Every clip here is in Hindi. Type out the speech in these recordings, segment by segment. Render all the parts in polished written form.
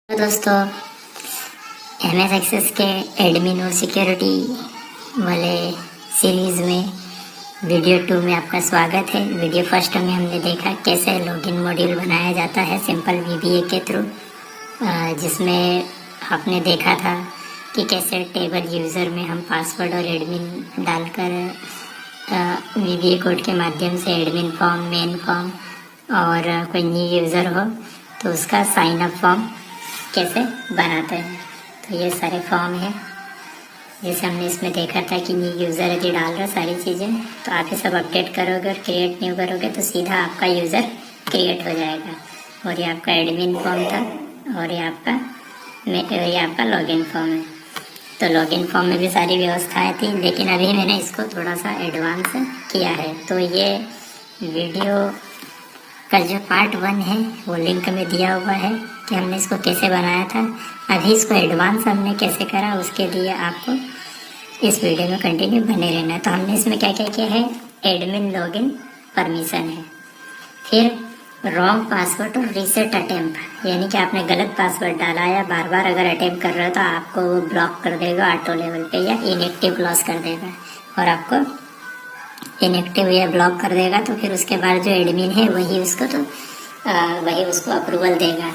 तो दोस्तों, MS एक्सेस के एडमिन और सिक्योरिटी वाले सीरीज़ में वीडियो 2 में आपका स्वागत है। वीडियो फर्स्ट में हमने देखा कैसे लॉगिन मॉड्यूल बनाया जाता है सिंपल VBA के थ्रू, जिसमें आपने देखा था कि कैसे टेबल यूज़र में हम पासवर्ड और एडमिन डालकर VBA कोड के माध्यम से एडमिन फॉर्म, मेन फॉर्म और कोई न्यू यूज़र हो तो उसका साइन अप फॉर्म कैसे बनाते हैं। तो ये सारे फॉर्म हैं जैसे हमने इसमें देखा था कि न्यू यूज़र यदि डाल रहा सारी चीज़ें, तो आप ये सब अपडेट करोगे और क्रिएट न्यू करोगे तो सीधा आपका यूज़र क्रिएट हो जाएगा। और ये आपका एडमिन फॉर्म था और ये आपका लॉगिन फॉर्म है। तो लॉगिन फॉर्म में भी सारी व्यवस्थाएं थी, लेकिन अभी मैंने इसको थोड़ा सा एडवांस किया है। तो ये वीडियो का जो पार्ट 1 है वो लिंक में दिया हुआ है कि हमने इसको कैसे बनाया था। अभी इसको एडवांस हमने कैसे करा उसके लिए आपको इस वीडियो में कंटिन्यू बने रहना है। तो हमने इसमें क्या क्या किया है, एडमिन लॉगिन परमिशन है, फिर रॉन्ग पासवर्ड और रीसेट अटेम्प्ट, यानी कि आपने गलत पासवर्ड डाला या बार बार अगर अटेम्प्ट कर रहे हो तो आपको वो ब्लॉक कर देगा ऑटो लेवल पे या इनएक्टिव क्लोज कर देगा और आपको इनएक्टिव या ब्लॉक कर देगा। तो फिर उसके बाद जो एडमिन है वही उसको अप्रूवल देगा।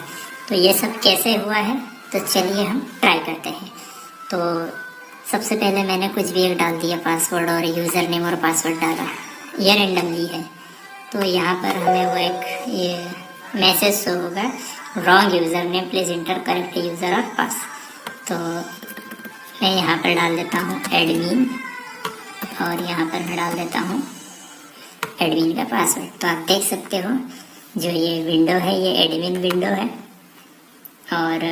तो ये सब कैसे हुआ है, तो चलिए हम ट्राई करते हैं। तो सबसे पहले मैंने कुछ भी एक डाल दिया पासवर्ड और यूज़र नेम और पासवर्ड डाला, ये रेंडमली है। तो यहाँ पर हमें वो एक ये मैसेज शो होगा, wrong user name please inter correct user और पास। तो मैं यहाँ पर डाल देता हूँ एडमिन और यहाँ पर मैं डाल देता हूँ एडमिन का पासवर्ड। तो आप देख सकते हो जो ये विंडो है ये एडमिन विंडो है। और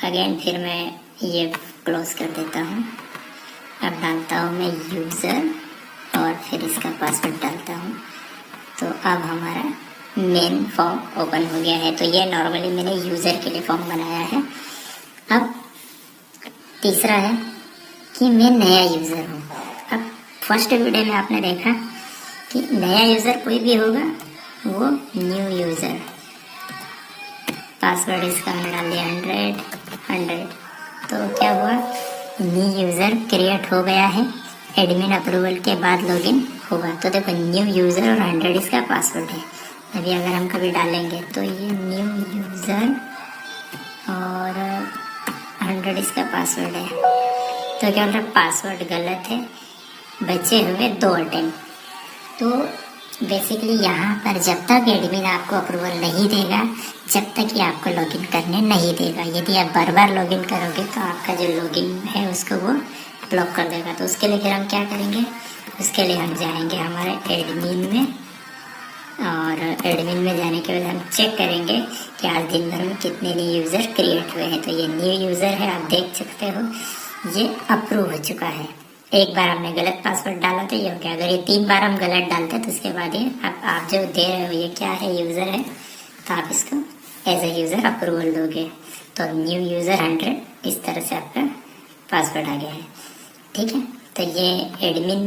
अगेन फिर मैं ये क्लोज कर देता हूँ। अब डालता हूँ मैं यूज़र और फिर इसका पासवर्ड डालता हूँ। तो अब हमारा मेन फॉर्म ओपन हो गया है। तो ये नॉर्मली मैंने यूज़र के लिए फॉर्म बनाया है। अब तीसरा है कि मैं नया यूज़र हूँ। अब फर्स्ट वीडियो में आपने देखा कि नया यूज़र कोई भी होगा वो न्यू यूज़र, पासवर्ड इसका मैंने डाल दिया 100। तो क्या हुआ, न्यू यूज़र क्रिएट हो गया है, एडमिन अप्रूवल के बाद लॉगिन होगा। तो देखो न्यू यूज़र और 100 इसका पासवर्ड है। अभी अगर हम कभी डालेंगे तो ये न्यू यूज़र और 100 इसका पासवर्ड है। तो क्या बोल रहा है, पासवर्ड गलत है, बचे हुए 2 अटेम्प्ट। तो बेसिकली यहाँ पर जब तक एडमिन आपको अप्रूवल नहीं देगा, जब तक ये आपको लॉगिन करने नहीं देगा। यदि आप बार बार लॉगिन करोगे तो आपका जो लॉगिन है उसको वो ब्लॉक कर देगा। तो उसके लिए फिर हम क्या करेंगे, उसके लिए हम जाएंगे हमारे एडमिन में और एडमिन में जाने के बाद हम चेक करेंगे कि आज दिन भर में कितने न्यू यूज़र क्रिएट हुए हैं। तो ये न्यू यूज़र है, आप देख सकते हो ये अप्रूव हो चुका है। एक बार हमने गलत पासवर्ड डाला तो ये हो गया। अगर ये 3 बार हम गलत डालते तो उसके बाद ये आप जो दे रहे हो ये क्या है, यूज़र है, तो आप इसको एज ए यूज़र अप्रूवल दोगे। तो न्यू यूज़र 100 इस तरह से आपका पासवर्ड आ गया है। ठीक है, तो ये एडमिन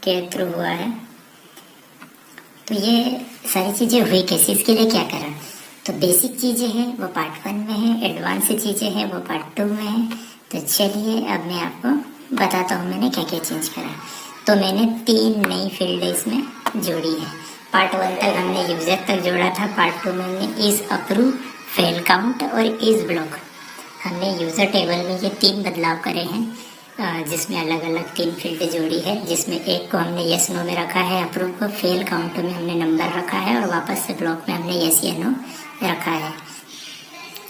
के थ्रू हुआ है। तो ये सारी चीज़ें हुई कैसे, इसके लिए क्या करा। तो बेसिक चीज़ें हैं वो पार्ट 1 में है, एडवांस चीज़ें हैं वो पार्ट 2 में है। तो चलिए अब मैं आपको बताता हूँ मैंने क्या क्या चेंज करा। तो मैंने 3 नई फील्ड इसमें जोड़ी है। पार्ट 1 तक हमने यूज़र तक जोड़ा था, पार्ट 2 में हमने इज़ अप्रूव, फेल काउंट और इज़ ब्लॉक। हमने यूज़र टेबल में ये 3 बदलाव करे हैं, जिसमें अलग अलग 3 फील्ड जोड़ी है, जिसमें एक को हमने येस नो में रखा है अप्रूव को, फेल काउंट में हमने नंबर रखा है और वापस से ब्लॉक में हमने येस या नो रखा है।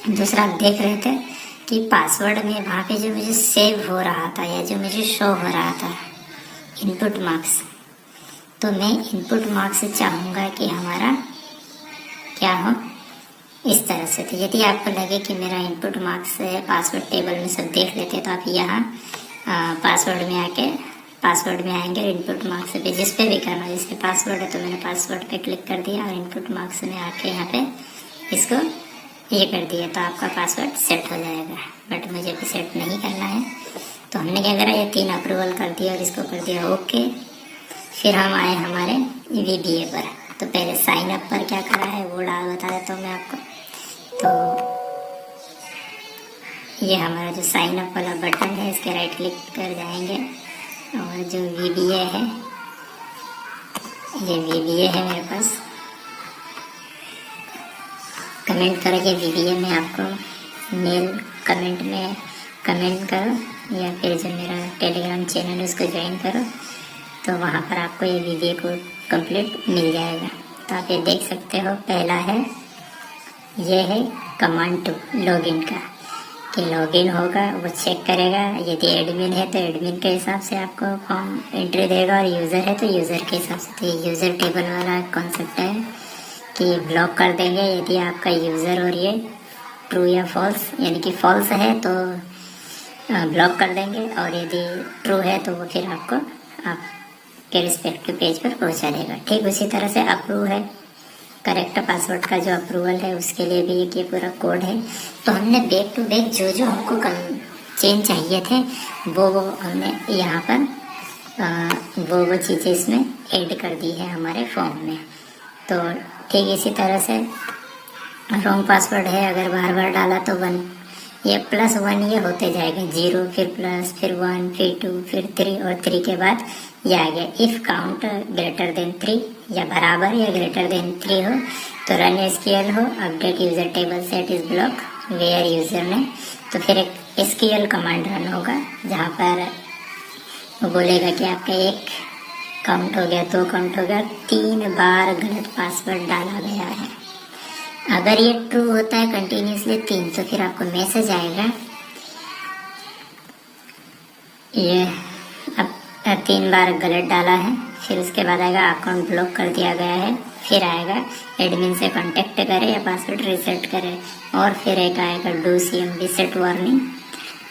दूसरा आप देख रहे थे कि पासवर्ड में वहाँ पे जो मुझे सेव हो रहा था या जो मुझे शो हो रहा था इनपुट मार्क्स, तो मैं इनपुट मार्क्स चाहूँगा कि हमारा क्या हो इस तरह से। तो यदि आपको लगे कि मेरा इनपुट मार्क्स पासवर्ड टेबल में सब देख लेते तो आप यहाँ पासवर्ड में आएंगे और इनपुट मार्क्स पे जिस पे भी करना, जिसके पासवर्ड है तो मैंने पासवर्ड पे क्लिक कर दिया और इनपुट मार्क्स में आके यहाँ पे इसको ये कर दिया तो आपका पासवर्ड सेट हो जाएगा। बट मुझे भी सेट नहीं करना है, तो हमने क्या करा, ये 3 अप्रूवल कर दिया और इसको कर दिया ओके। फिर हम आए हमारे VBA पर। तो पहले साइन अप पर क्या करा है वो बता देता हूँ मैं आपको। तो ये हमारा जो साइन अप वाला बटन है, इसके राइट क्लिक कर जाएंगे और जो VBA है, ये VBA है मेरे पास। कमेंट करके VBA में आपको मेल कमेंट में कमेंट करो, या फिर जो मेरा टेलीग्राम चैनल है उसको ज्वाइन करो, तो वहाँ पर आपको ये VBA कोड कंप्लीट मिल जाएगा। तो आप ये देख सकते हो, पहला है, ये है कमांड टू लॉगिन का, कि लॉगिन होगा, वो चेक करेगा। यदि एडमिन है तो एडमिन के हिसाब से आपको फॉर्म एंट्री देगा, और यूज़र है तो यूज़र के हिसाब से। तो ये यूज़र टेबल वाला कॉन्सेप्ट है कि ब्लॉक कर देंगे यदि आपका यूज़र और ये ट्रू या फॉल्स, यानी कि फॉल्स है तो ब्लॉक कर देंगे, और यदि ट्रू है तो वो फिर आपको आपके रिस्पेक्टिव पेज पर पहुंचा देगा। ठीक उसी तरह से अप्रूव है, करेक्ट पासवर्ड का जो अप्रूवल है उसके लिए भी एक ये पूरा कोड है। तो हमने बैक टू बैक जो जो हमको चेंज चाहिए थे वो हमने यहाँ पर वो चीज़ें इसमें ऐड कर दी है हमारे फॉर्म में। तो ठीक इसी तरह से रॉन्ग पासवर्ड है, अगर बार बार डाला तो 1 ये +1 ये होते जाएगा, 0 फिर प्लस फिर 1 फिर 2 फिर 3, और 3 के बाद ये आ गया इफ़ काउंट ग्रेटर देन 3 या बराबर या ग्रेटर देन 3 हो तो रन SQL हो, update user table set is block where user ने। तो फिर एक SQL कमांड रन होगा जहाँ पर वो बोलेगा कि आपका 1 काउंट हो गया, 2 काउंट हो गया, 3 बार गलत पासवर्ड डाला गया है। अगर ये ट्रू होता है कंटिन्यूसली 3, तो फिर आपको मैसेज आएगा ये अब 3 बार गलत डाला है, फिर उसके बाद आएगा अकाउंट ब्लॉक कर दिया गया है, फिर आएगा एडमिन से कांटेक्ट करें या पासवर्ड रीसेट करें, और फिर एक आएगा डू CMD सेट वार्निंग।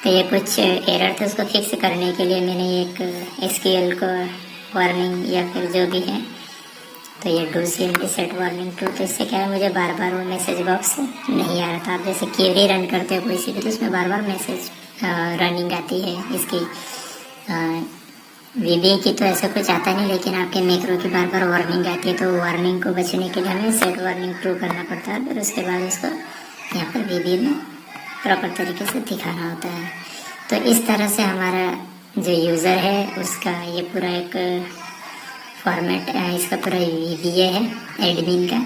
तो ये कुछ एरर थे, उसको फिक्स करने के लिए मैंने एक SQL को वार्निंग या फिर जो भी है, तो ये do CMD set warning to. तो इससे क्या है, मुझे बार बार वो मैसेज बॉक्स नहीं आ रहा था। आप जैसे क्वेरी रन करते हो कोई सी भी, तो उसमें बार बार मैसेज रनिंग आती है। इसकी VBA की तो ऐसा कुछ आता नहीं, लेकिन आपके मैक्रो की बार बार वार्निंग आती है, तो वार्निंग को बचने के लिए हमें सेट वार्निंग ट्रू करना पड़ता है। फिर उसके बाद उसको यहाँ पर VBA में प्रॉपर तरीके से दिखाना होता है। तो इस तरह से हमारा जो यूज़र है उसका ये पूरा एक फॉर्मेट, इसका पूरा VBA है एडमिन का।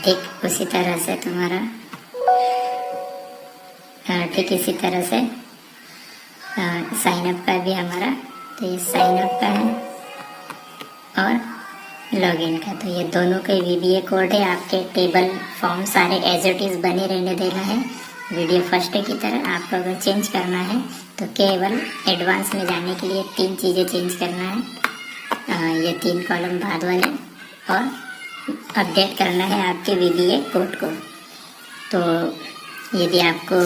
ठीक उसी तरह से तुम्हारा ठीक इसी तरह से साइन अप का भी हमारा, तो ये साइन अप का है और लॉगिन का, तो ये दोनों के VBA कोड है। आपके टेबल फॉर्म सारे एज इट इज़ बने रहने देना है वीडियो फर्स्ट की तरह। आपको अगर चेंज करना है तो केवल एडवांस में जाने के लिए 3 चीज़ें चेंज करना है, ये 3 कॉलम बाद वाले, और अपडेट करना है आपके VBA कोड को। तो यदि आपको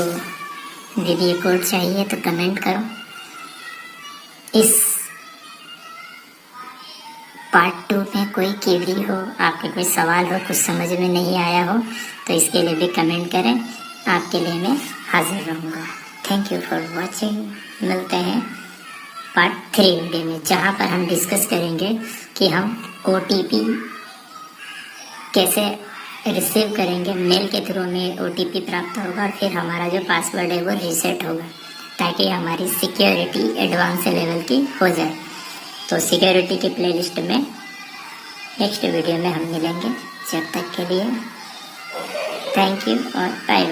VBA कोड चाहिए तो कमेंट करो। इस पार्ट 2 में कोई क्वेरी हो, आपके कोई सवाल हो, कुछ समझ में नहीं आया हो, तो इसके लिए भी कमेंट करें, आपके लिए मैं हाजिर रहूँगा। Thank you for watching. मिलते हैं पार्ट 3 वीडियो में, जहाँ पर हम डिस्कस करेंगे कि हम OTP कैसे रिसीव करेंगे। मेल के थ्रू में OTP प्राप्त होगा, और फिर हमारा जो पासवर्ड है वो रीसेट होगा, ताकि हमारी सिक्योरिटी एडवांस लेवल की हो जाए। तो सिक्योरिटी की प्लेलिस्ट में नेक्स्ट वीडियो में हम मिलेंगे। जब तक के लिए थैंक यू और बाय बाय।